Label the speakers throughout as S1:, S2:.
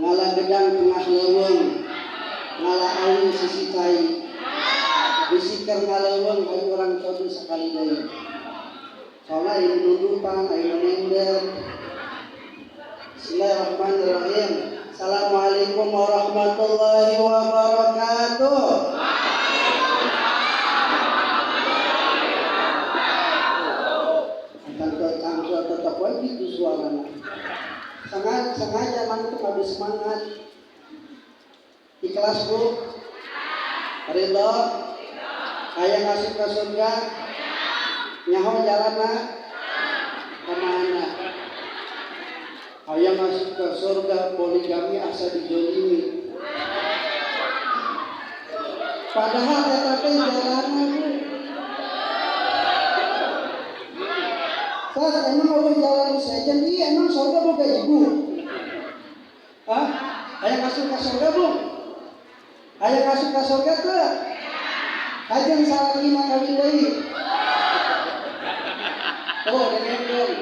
S1: ngalah gedang tengah leuweung, ngalah awi sisi cai, bisiker ngaleuweung aya urang cobi sakali deui. Soalnya ini nudupan, ini menender. Bismillahirrahmanirrahim. Assalamualaikum warahmatullahi wabarakatuh. Cangkul tetap wae gitu suaranya. Sengaja mantuk habis semangat. Ikhlas Bu? Ridho? Aya ngasih ke surga? Nyaho jalanna? Kemana? Aya masuk ke surga poligami asa dijolimi. Padahal eta teh jalanna Bu. Sas emang Allah jalan saja nih, emang surga boga ibu? Hah? Aya masuk ke surga Bu? Aya masuk ke surga teu? Kajeng salakina kawin deui. Oh, dengerin.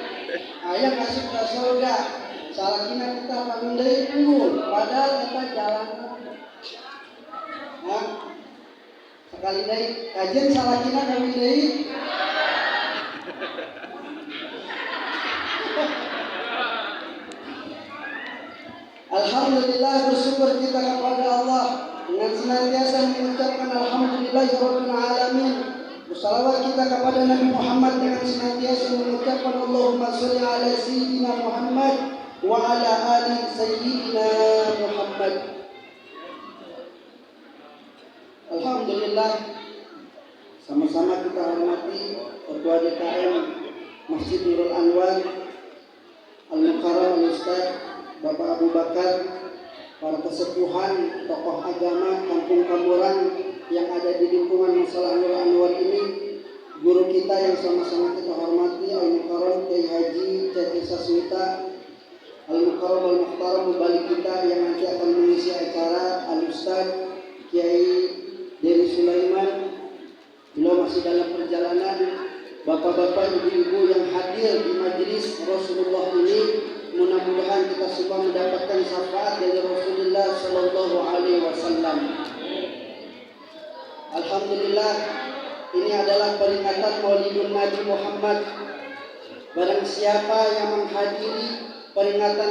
S1: Aya masuk ke surga. Salakina kita kawin deui unggul, padahal eta jalanna. Hah? Sekali deui, kajian salakina kawin deui. Alhamdulillah, bersyukur kita kepada Allah dengan senantiasa mengucapkan alhamdulillahirabbil alamin. Bersalawat kita kepada Nabi Muhammad dengan senantiasa mengucapkan Allahumma sholli ala sayyidina Muhammad wa ala ali sayyidina Muhammad. Alhamdulillah, sama-sama kita hormati Ketua DKM Masjid Nurul Anwar Al-Mukarram Al-Ustaz Bapak Abu Bakar, para kesepuhan, tokoh agama Kampung Kamborang yang ada di lingkungan Masalah Nurul Anwar ini, guru kita yang sama-sama kita hormati Al-Mukarram Kiai Haji Ceti Sasmita, Al-Mukarram Al-Mukhtaram Mubalik kita yang nanti akan mengisi acara Al-Ustaz Kiai Dewi Sulaiman. Beliau masih dalam perjalanan. Bapak-bapak, ibu-ibu yang hadir di majelis Rasulullah ini, mudah-mudahan kita semua mendapatkan syafaat dari Rasulullah Sallallahu Alaihi Wasallam. Alhamdulillah, ini adalah peringatan Maulidun Nabi Muhammad. Barang siapa yang menghadiri peringatan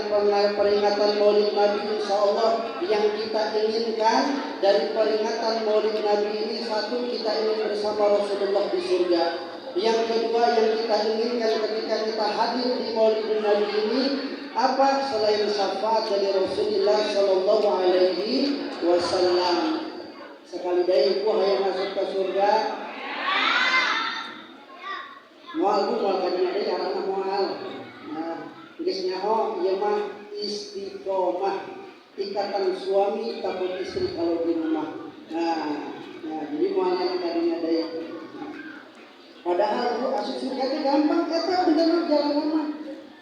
S1: Maulid Nabi, insya Allah yang kita inginkan dari peringatan Maulid Nabi ini, satu, kita ingin bersama Rasulullah di surga. Yang kedua yang kita inginkan ketika kita hadir di Maulid Nabi ini, apa selain syafaat dari Rasulullah Sallallahu Alaihi Wasallam. Sekali deui ibu hayang masuk ke surga. Moal bu moal kadina deui arana moal. Nah, geus nyaho ieu mah istiqomah, ikatan suami takut istri kalau di rumah. Nah, jadi moal kadina deui. Padahal bu asup surga itu gampang, eta bener jalan mah.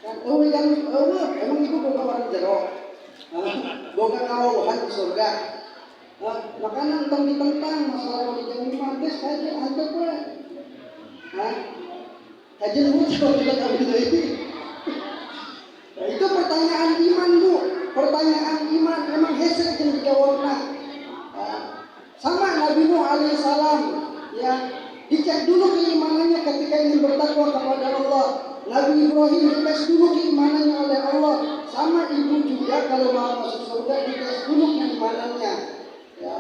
S1: Emang ibu boga orang jero, boga kawuhan di surga. Makanya entang ditentang masalah mau dijauhi mantes aja, antep we. Kajian muncul kita kawin ini. Itu pertanyaan iman bu, pertanyaan iman memang hese yang dijawabna. Sama Nabi Nuh alaihissalam, ya. Dicek dulu keimanannya ketika ingin bertakwa kepada Allah. Nabi Ibrahim dites dulu keimanannya oleh Allah. Sama ibu juga kalau mau masuk surga dites dulu keimanannya. Ya.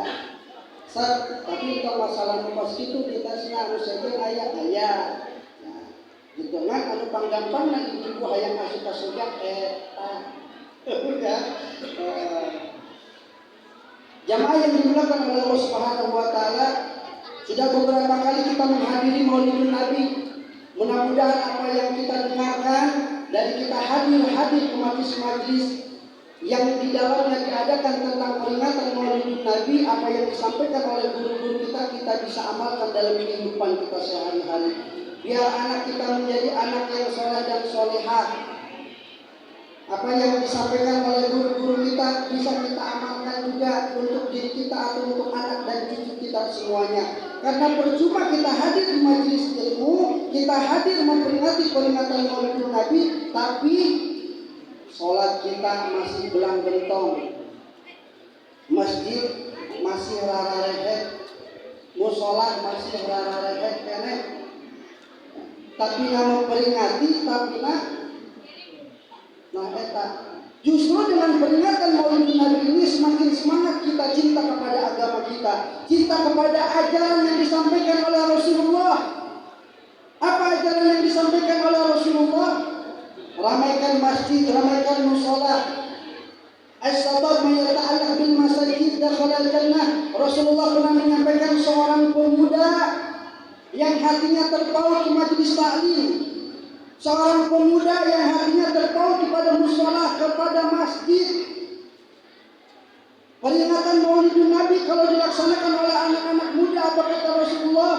S1: Tapi kalau masalah pas itu ditesnya harus saja ayat. Ya. Gitu kan anu panggampang ibu hayang masuk ke surga ya. Jamaah yang dimuliakan oleh Allah Subhanahu wa taala, sudah beberapa kali kita menghadiri Maulidun Nabi. Mudah-mudahan apa yang kita dengarkan dari kita hadir ke majlis-majlis yang di dalamnya diadakan tentang peringatan Maulidun Nabi, apa yang disampaikan oleh guru-guru kita bisa amalkan dalam kehidupan kita sehari-hari. Biar anak kita menjadi anak yang soleh dan solehah. Apa yang disampaikan oleh guru-guru kita bisa kita amalkan juga untuk diri kita atau untuk anak dan cucu kita semuanya. Karena percuma kita hadir di majelis ilmu, kita hadir memperingati peringatan Maulidun Nabi, tapi sholat kita masih belang bentong, masjid masih rararehe, musola masih rararehe kene. Tapi nama peringati, tapi nah eta justru dengan peringatan Maulid Nabi ini semakin semangat kita cinta kepada agama kita, cinta kepada ajaran yang disampaikan oleh Rasulullah. Apa ajaran yang disampaikan oleh Rasulullah? Ramaikan masjid, ramaikan musola. As-sabab mayata'alaq bil masajid dakhala jannah. Rasulullah pernah menyampaikan seorang pemuda yang hatinya terpaut ke majelis taklim, seorang pemuda yang hatinya terpaut kepada musola, kepada masjid. Peringatan Maulidun Nabi kalau dilaksanakan oleh anak-anak muda, apa kata Rasulullah?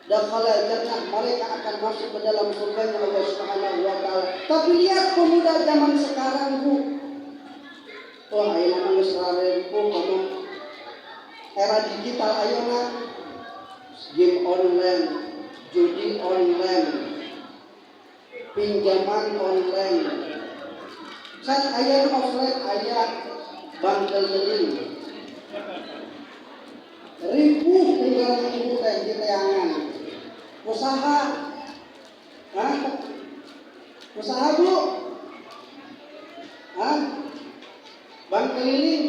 S1: Dakhala jannah, mereka akan masuk ke dalam surganya Allah Subhanahu wa taala. Tapi lihat pemuda zaman sekarang, Bu. Wah, ayeuna mah geus rarepu komo era digital ayeuna. Game online, judi online, pinjaman online. Kan aya offline, aya bank keliling. Ribu tinggal ribu teh di teangan. Usaha. Hah? Usaha, Bu? Hah? Bank keliling?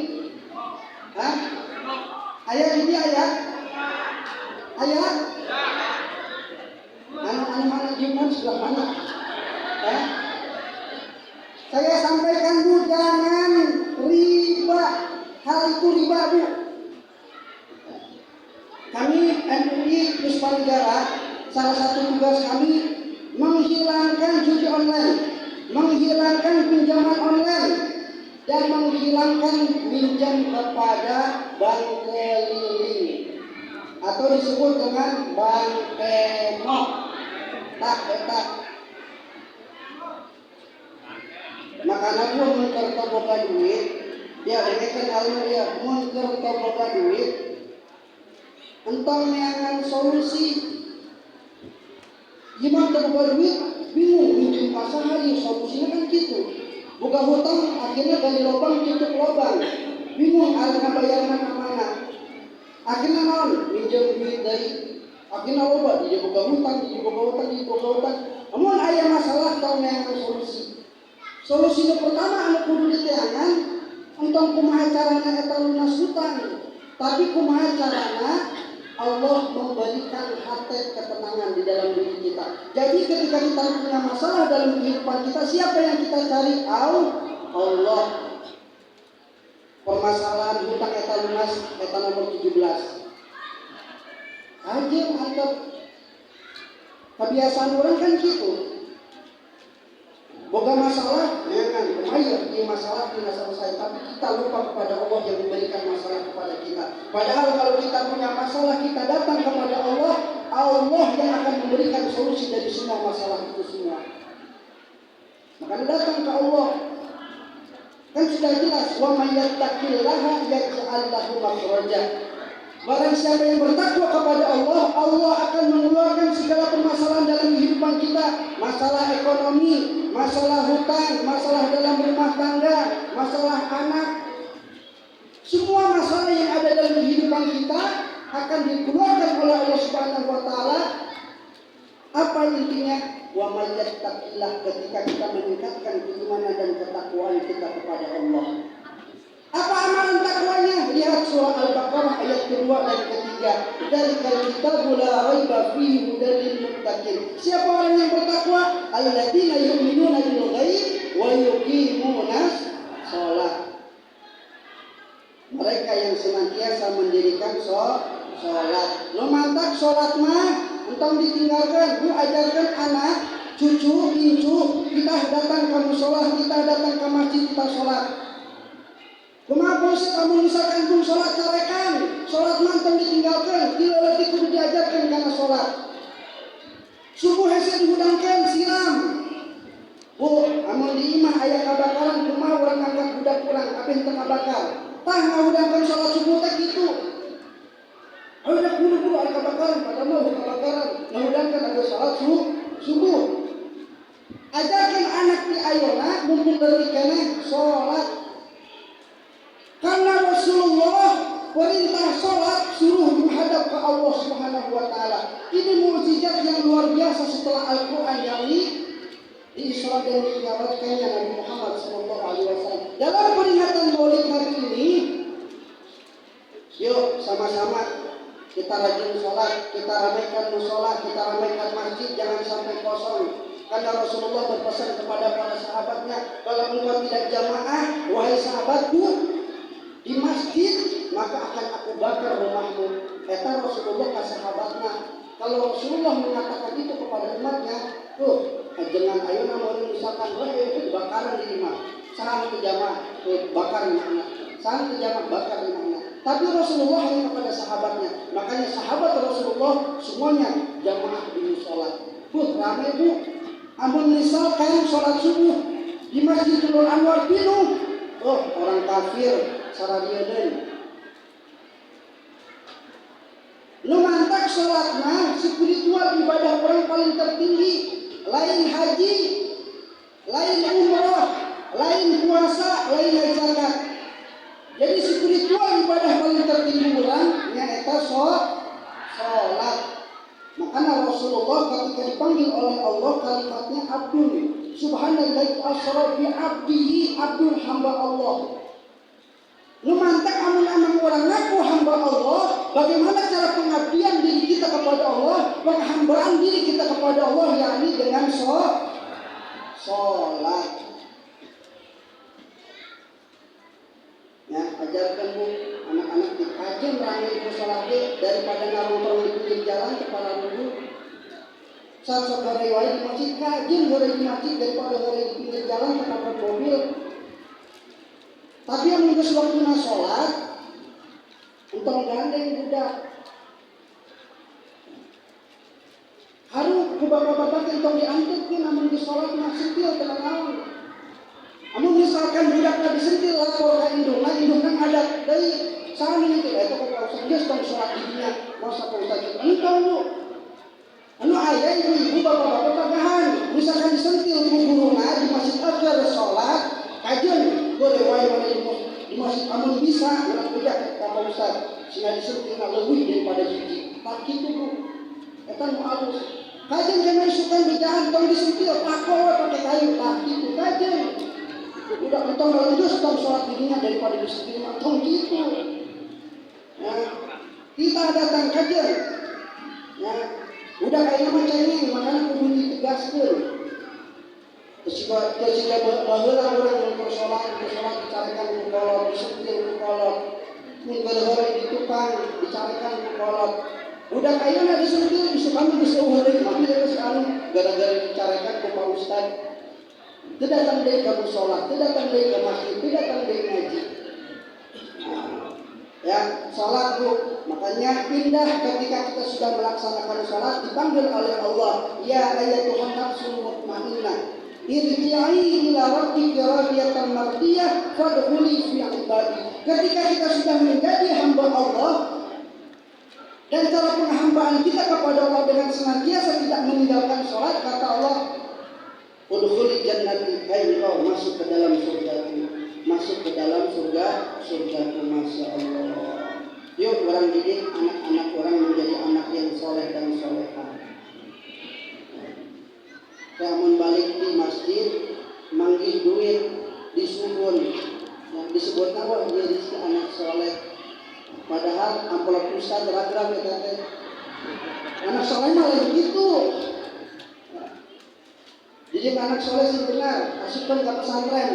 S1: Hah? Aya di dia aya? Aya? Anu manajemen sudah mana? Saya sampaikan, Bu, jangan riba. Hal itu riba, Bu. Kami MUI Puspa Negara, salah satu tugas kami menghilangkan judi online, menghilangkan pinjaman online, dan menghilangkan pinjam kepada bank keliling atau disebut dengan bank enok. Tak. Makanya pun mengker boga duit, ya ini kan alur ya mengker boga duit, entong neangan solusi. Gimana boga duit? Bingung minjem pasangan, solusinya kan gitu. Buka hutang akhirnya dari lubang tutup lubang. Bingung alur bayarna ka mana. Akhirnya naon? Minjem duit dari akhirnya loba dia buka hutang. Namun aya masalah tau neangan solusi. Solusi pertama anu kudu diteangan entong kumaha carana eta lunas hutang. Tapi kumaha carana Allah memberikan hati ketenangan di dalam diri kita. Jadi ketika kita punya masalah dalam kehidupan kita, siapa yang kita cari? Allah. Permasalahan hutang eta lunas eta nomor 17. Aja mantap. Kebiasaan orang kan gitu. Boga masalah, ya kan, lumayan di masalah tidak selesai, tapi kita lupa kepada Allah yang memberikan masalah kepada kita. Padahal kalau kita punya masalah, kita datang kepada Allah, Allah yang akan memberikan solusi dari semua masalah itu semua. Maka datang ke Allah. Kan sudah jelas, wa may yattaqillaha yaj'al lahu makhraja. Barang siapa yang bertakwa kepada Allah, Allah akan mengeluarkan segala permasalahan dalam kehidupan kita. Masalah ekonomi, masalah hutang, masalah dalam rumah tangga, masalah anak. Semua masalah yang ada dalam kehidupan kita akan dikeluarkan oleh Allah Subhanahu wa taala. Apa intinya? Wa may yattaqillah, ketika kita meningkatkan keimanan dan ketakwaan kita kepada Allah. Apa amalan takwanya? Lihat surah Al-Baqarah ayat kedua dan ketiga. Dzalikal kitabu la raiba fihi hudal lil muttaqin. Siapa orang yang bertakwa? Alladzina yu'minuna bil ghaib wa yuqimunas shalah. Mereka yang senantiasa mendirikan salat. Nu mantap salat mah entong ditinggalkan. Bu ajarkan anak, cucu, incu, kita datang ke mushola, kita datang ke masjid, kita salat. Kumaha proses kamu misalkan pun sholat carekan, sholat mantap ditinggalkan, tidak lagi kudu diajarkan karena sholat. Subuh hese dihudangkan siram. Bu, amun di imah aya kabakaran, kumaha urang ngangkat budak urang, kabeh teu kabakar. Tah ngahudangkan sholat subuh teh kitu. Udah buru-buru ada kabakaran, padahal mah kabakaran. Ngahudangkan ada sholat subuh. Ajarkan anak di ayeuna mumpung leutik keneh sholat. Karena Rasulullah Allah Subhanahu wa taala. Ini mukjizat yang luar biasa setelah Al-Qur'an yang Isra dan Mi'rajkannya Nabi Muhammad sallallahu alaihi wasallam. Dalam peringatan Maulid Nabi ini, yuk sama-sama kita rajin sholat, kita ramaikan mushola, kita ramaikan masjid, jangan sampai kosong. Karena Rasulullah berpesan kepada para sahabatnya, kalau engkau tidak jamaah, wahai sahabatku, di masjid, maka akan aku bakar rumahmu. Kata Rasulullah ke sahabatnya. Kalau Rasulullah mengatakan itu kepada umatnya, tuh, jangan ayo namun misalkan, itu bakaran di rumah. Salam ke jamaah, tuh, bakar rumahnya. Salam ke jamaah, bakar rumahnya. Tapi Rasulullah hanya kepada sahabatnya. Makanya sahabat Rasulullah semuanya jamaah di musola. Ramai bu. Amun misalkan sholat subuh di Masjidul Anwar penuh, orang kafir saradieudeun. Nu mantak sholatna spiritual ibadah orang paling tertinggi, lain haji, lain umrah, lain puasa, lain zakat. Jadi spiritual ibadah paling tertinggi orang nyaeta sholat. Makanya Rasulullah ketika dipanggil oleh Allah kalimatnya Abdul. Subhanallahi asra bi abdihi, Abdul hamba Allah. Lu mantak amun orang ngaku hamba Allah, bagaimana cara pengabdian diri kita kepada Allah, penghambaan diri kita kepada Allah, yakni dengan sholat. Ya, ajarkan bu anak-anak dikajian ramai di sholat daripada nongkrong di pinggir jalan kepada dulu. Saat saudara wae di masjid kajian gore di masjid daripada gore di pinggir jalan ketabrak mobil. Tapi yang menggus waktu sholat untuk gandeng budak. Haru ke bapak-bapak yang diantukkan namun di sholat sentil tenang. Namun misalkan budaknya disentil lapor ke indungan ada dari sana itu itu kata Ustaz dia sedang sholat dirinya masa Pak Ustaz itu engkau lu ayah ibu bapak-bapak kagahan misalkan disentil guru-guruna di masjid agar sholat kajian boleh wae di masjid amun bisa anak budak kata Ustaz sehingga disentil lebih daripada biji tak gitu bu eta nu alus kajian jangan suka bidahan tong disentil pakai kayu tak gitu kajian udah entong lulus tong sholat dirinya daripada disentil entong gitu. Ya, kita datang kajian. Ya, udah kayaknya macamnya makanya kudu ditegaskeun. Ketika baheula urang mun sholat dicarikan ku kolot, disentil ku kolot. Mun beuleuh di tukang dicarikan ku kolot. Udah kayaknya disentil bisa kami bisa uheuleuh mah geus anu gara-gara dicarikan ku Pak Ustaz. Tidak datang dari kamu sholat, tidak datang dari ke masjid, tidak datang dari ngaji. Ya, sholat bu. Makanya pindah ketika kita sudah melaksanakan sholat dipanggil oleh Allah. Ya ayyatuhan nafsul mutmainnah. Irji'i ila rabbika radiyatan mardiyah fadkhuli fi ibadi. Ketika kita sudah menjadi hamba Allah dan cara penghambaan kita kepada Allah dengan senantiasa tidak meninggalkan sholat, kata Allah, udkhuli jannati, hai engkau masuk ke dalam surgaku, masuk ke dalam surgaku, masya Allah. Yuk orang didik anak-anak orang menjadi anak yang soleh dan solehah. Kamu balik di masjid, manggil duit, disugun, yang disebut apa? Jadi si anak soleh. Padahal amplop ustaz ragram ya teh. Anak soleh malah begitu. Jadi anak soleh sih benar, masukkan ke pesantren.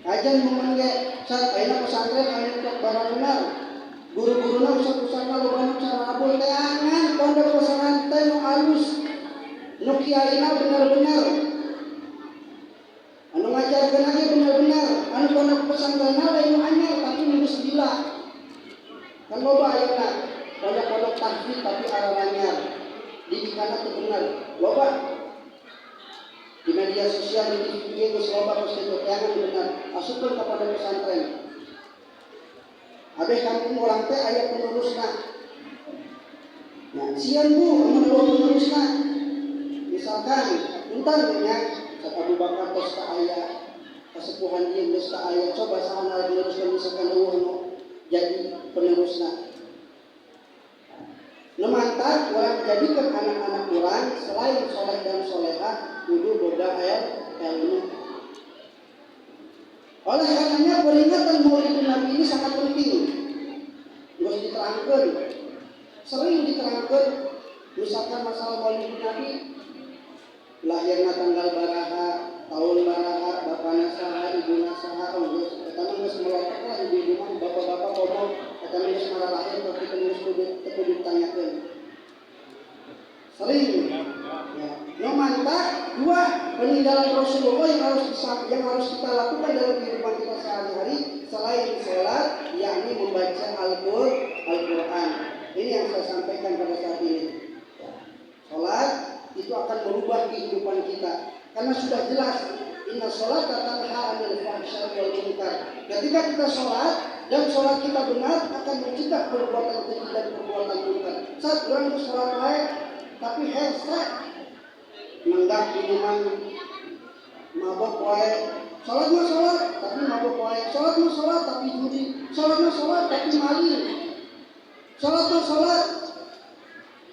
S1: Kajian memanggil saat ayeuna pesantren anu tok barang benar. Guru-guruna ustaz-ustazna loba cara abul teh angan pondok pesantren nu alus. Nu kiaina benar-benar. Anu ngajarkeun aja benar-benar. Anu pondok pesantrenna lain nu anyar tapi nu gila. Kan loba ayeuna pondok-pondok tahfiz tapi araranyar. Didikanna teu bener. Loba di media sosial di video loba posting yang benar masukkan kepada pesantren. Habis kampung orang teh aya penerusna. Nah, sian bu menurut penerusna. Misalkan entar nya Abu Bakar tos ka aya kesepuhan ieu geus ka aya coba saha penerusna misalkan eueuh jadi penerusna. Nemantar orang jadikan anak-anak orang selain soleh dan solehah kudu boga ilmu. Oleh karenanya peringatan Maulid Nabi ini sangat penting. Harus diterangkan, sering diterangkan. Misalkan masalah Maulid Nabi, lahirnya tanggal baraha, tahun baraha, bapakna saha, ibuna saha, eta mah geus melotok lah ibu mah bapak-bapak ngomong, eta mah geus marah lahir tapi teu ditanyakeun. Sering. Ya. Yang mantap, dua, peninggalan Rasulullah yang harus kita lakukan dalam kehidupan kita sehari-hari selain sholat, yakni membaca Al-Quran. Ini yang saya sampaikan pada saat ini. Sholat itu akan merubah kehidupan kita, karena sudah jelas inna sholata tanha 'anil fahsya'i wal munkar. Ketika kita sholat dan sholat kita benar akan mencegah perbuatan keji dan perbuatan munkar. Saat orang sholat baik tapi helse menggak minuman, mabok wae. Sholat mah sholat tapi mabok wae. Sholat mah sholat tapi judi. Sholat mah sholat tapi maling. Sholat mah sholat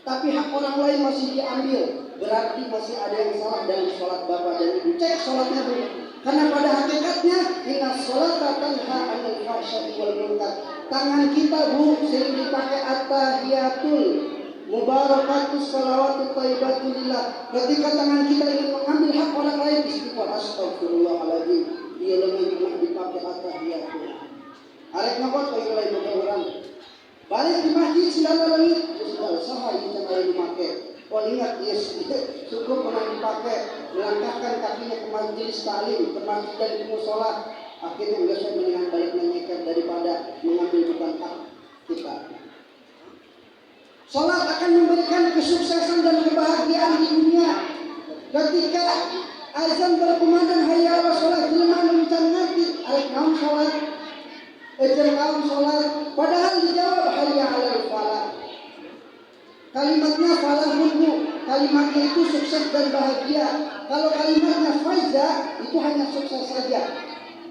S1: tapi hak orang lain masih diambil. Berarti masih ada yang salah dalam sholat bapak dan ibu. Cek sholatnya dulu. Karena pada hakikatnya inna sholata tanha 'anil fahsya'i wal munkar. Tangan kita bu sering dipakai at-tahiyatul mubarakatus shalawatut thayyibatulillah. Ketika tangan kita ingin mengambil hak orang lain, istighfar astagfirullahaladzim. Dia lebih dipakai at-tahiyatul. Arek ngakot kaya lain orang. Balik di masjid sendal langit, sudah usaha yang kali dipakai. Oh ingat, yes, cukup pernah dipakai melangkahkan kakinya ke majelis taklim, ke masjid dan ke musola. Akhirnya enggak saya mendingan balik menyeker daripada mengambil bukan hak kita. Salat akan memberikan kesuksesan dan kebahagiaan di dunia. Ketika azan berkumandang hayya 'alas shalah, jelema mencan ngerti arek naon salat. Ejen kaum salat, padahal dijawab hayya 'alal falah. Kalimatnya falahunmu, kalimatnya itu sukses dan bahagia. Kalau kalimatnya faiza, itu hanya sukses saja.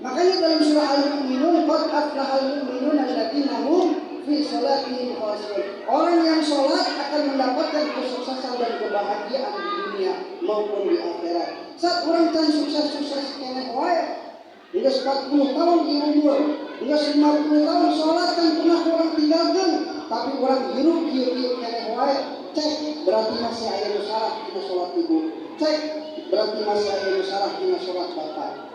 S1: Makanya dalam surah Al-Mu'minun, qad aflahal mu'minun alladzina hum fi sholatihim khashi'un. Orang yang sholat akan mendapatkan kesuksesan dan kebahagiaan di dunia maupun di akhirat. Saat orang can sukses keneh wae, udah 40 tahun di umur, udah 50 tahun sholat kan pernah orang tinggalkan, tapi orang hirup kieu keneh wae. Cek berarti masih aya nu salah dina sholat ibu. Cek berarti masih aya nu salah dina sholat bapak.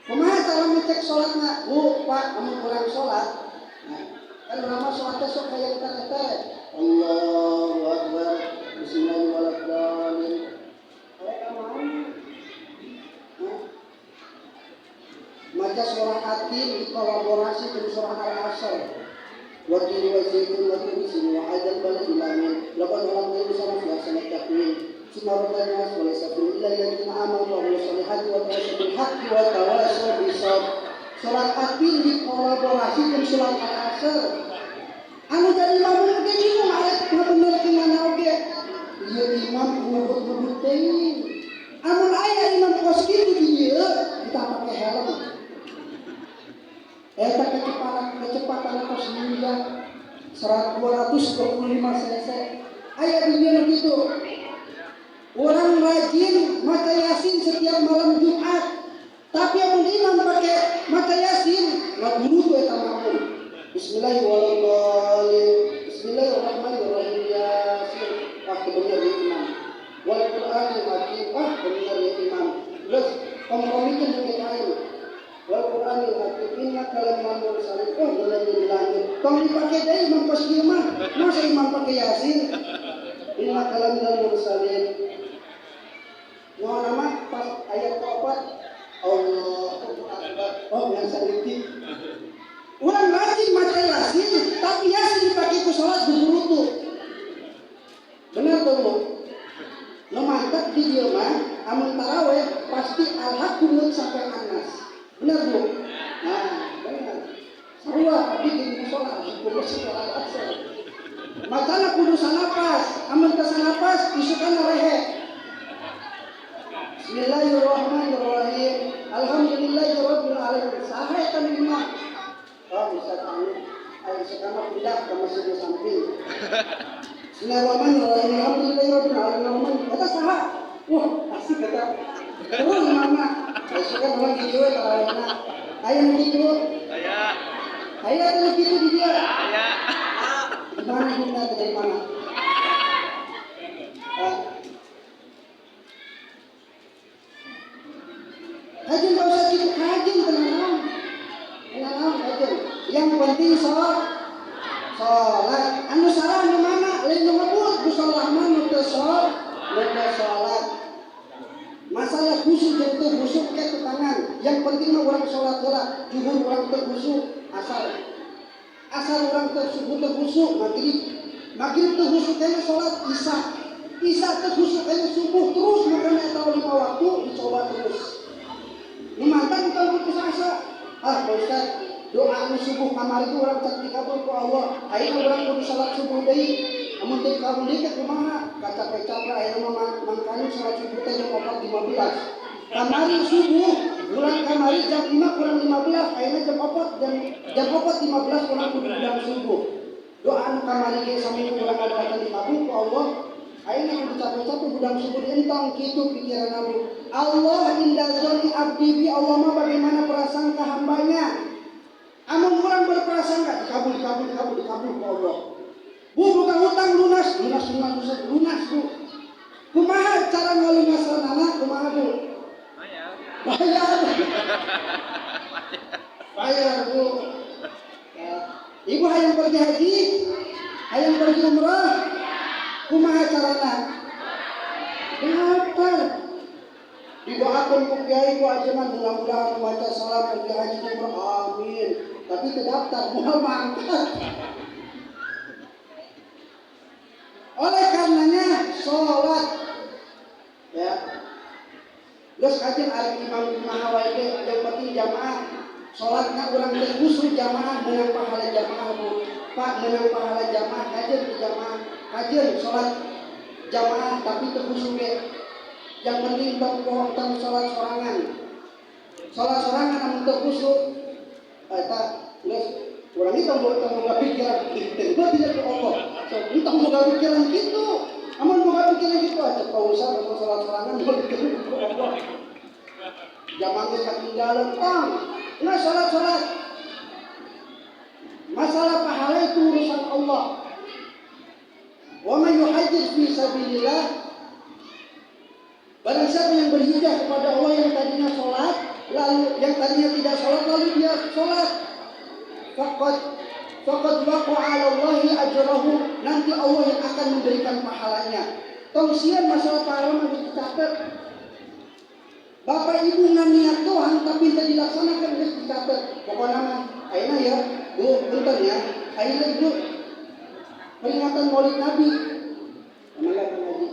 S1: Kumaha cara ngecek sholatna? Bu, Pak, amun kurang sholat. Nah, kan urang mah sholatnya sok kaya kita. Allahu Akbar. Bismillahirrahmanirrahim. Aya ka mana? Maca surah At-Tin dikolaborasi dengan surah Al-Asr. Wa tini wa zaitun wa tini wa hadzal baladil amin. Laqad khalaqnal insana fi ahsani taqwim. Subhanallah wa sallallahu alaihi wa sallam. Sholat At-Tin dikolaborasi dengan surah Al-Asr. Anu jadi imam ge bingung arek ngabenerkeun mana oge. Ieu imam ngubut-ngubut teuing. Amun aya imam kos kitu di dieu kita pake helm. Eta kecepatan kos miliar 225 cc. Aya di dieu kitu. Orang rajin maca Yasin setiap malam Jumat. Tapi amun imam pakai maca Yasin, ngaguru tuh eta makmum. Bismillahirrahmanirrahim. Bismillahirrahmanirrahim. Yasin. Wah, bener ya imam. Wal Qur'anil Hakim. Wah, bener ya imam. Terus kompromikan dengan lain. Wal Qur'anil Hakim. Inna kalaman mursalin. Oh, bener di langit. Tong dipakai deui imam pas kieu mah. Masa imam pakai Yasin? Inna kalaman mursalin. Mau nama pas ayat keempat Allahu Akbar. Oh, yang sedikit. Orang rajin maca Yasin, tapi Yasin dipakai ke sholat berurutu. Benar tuh bu? Mantap di dia mah, amun taraweh pasti Al-Haqqun sampai Anas. Benar bu? Nah, benar. Sarua tapi di sholat Al-Haqqun sampai Al-Asr. Macana kudu sanapas, amun ke sanapas isukan rehe. Bismillahirrahmanirrahim. Alhamdulillahirabbil alamin. Saha eta imam? Oh, bisa tahu. Ayo sekarang pindah ke masjid di samping. Bismillahirrahmanirrahim. Alhamdulillahirobbilalamin. Kata saha? Wah, asik kata. Terus mana? Sekarang orang gitu tarawihna. Ayo gitu. Ayo gitu di dia. Gimana kita dari mana? Hajin gak usah gitu, hajin tenang, hajin. Yang penting sholat. Anu salah anu mana? Lain ngebut, busalah mana sholat. Masalah khusyuk itu khusyuk ke tangan. Yang penting mah orang sholat lah. Juhur orang terkhusyuk, asal orang tersebut terkhusyuk. Maghrib terkhusyuk kayaknya sholat isya terkhusyuk kayaknya subuh terus. Makanya tahu 5 waktu dicoba terus. Mantan bukan putus asa. Pak Ustaz, doa anu subuh kamar itu orang cek dikabul ku Allah. Ayeuna urang kudu salat subuh deui. Amun teu kabul deui teh kumaha? Kaca-kaca ayeuna mah mangkanu salat subuh teh jam 4.15. Kamari subuh, bulan kamari jam 5 kurang 15, ayeuna jam 4.15 kurang kudu jam subuh. Doa anu kamari ge sami urang ada dikabul ku Allah. Ayeuna kudu capek-capek budang subuh entong kitu pikiran aku. Allah indah zoni abdi bi, Allah mah bagaimana prasangka hambanya. Amun orang berprasangka dikabul ku Allah. Bu bukan hutang lunas bu. Kumaha cara ngalunasana kumaha bu? Bayar bu. Ibu hayang pergi haji, hayang pergi umrah. Kumaha carana? Daftar. Didoakan ku kiai ku ajengan mudah-mudahan membaca salam pergi haji umrah. Amin. Tapi terdaftar mual mangkat. Oleh karenanya sholat ya. Terus kajian ari imam mahawai yang penting jamaah. Sholatnya orang terkhusyuk jamaah menang pahala jamaah bu. Pak menang pahala jamaah kajian di jamaah. Kajian sholat jamaah tapi terkhusyuk ya. Yang penting tong sholat sorangan. Sholat sorangan namun terkhusyuk. Eta geus urang itu boga pikiran kitu tidak ke Allah. So entah boga pikiran kitu. Amun boga pikiran kitu aja pausan atau sholat sorangan boga pikiran ke Allah. Jamaah geus katinggalan tang. Nah sholat. Masalah pahala itu urusan Allah. Wa may yuhajjir fi sabilillah, barang siapa yang berhijrah kepada Allah yang tadinya sholat, lalu yang tadinya tidak sholat lalu dia sholat, faqad waqa'a 'ala Allahi ajrahu, nanti Allah yang akan memberikan pahalanya. Tausian masalah pahala harus dicatat. Bapak ibu nganiat Tuhan tapi tidak dilaksanakan harus dicatat. Pokoknya mah ayeuna ya, Bu, punten ya. Ayeuna Bu peringatan Maulid Nabi. Amalan Nabi.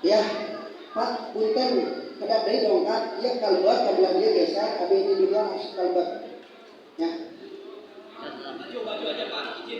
S1: Ya, Pak, punten kada deui dongkat, ieu kalbuat kabelah dia geser, abi ini juga harus kalbuat.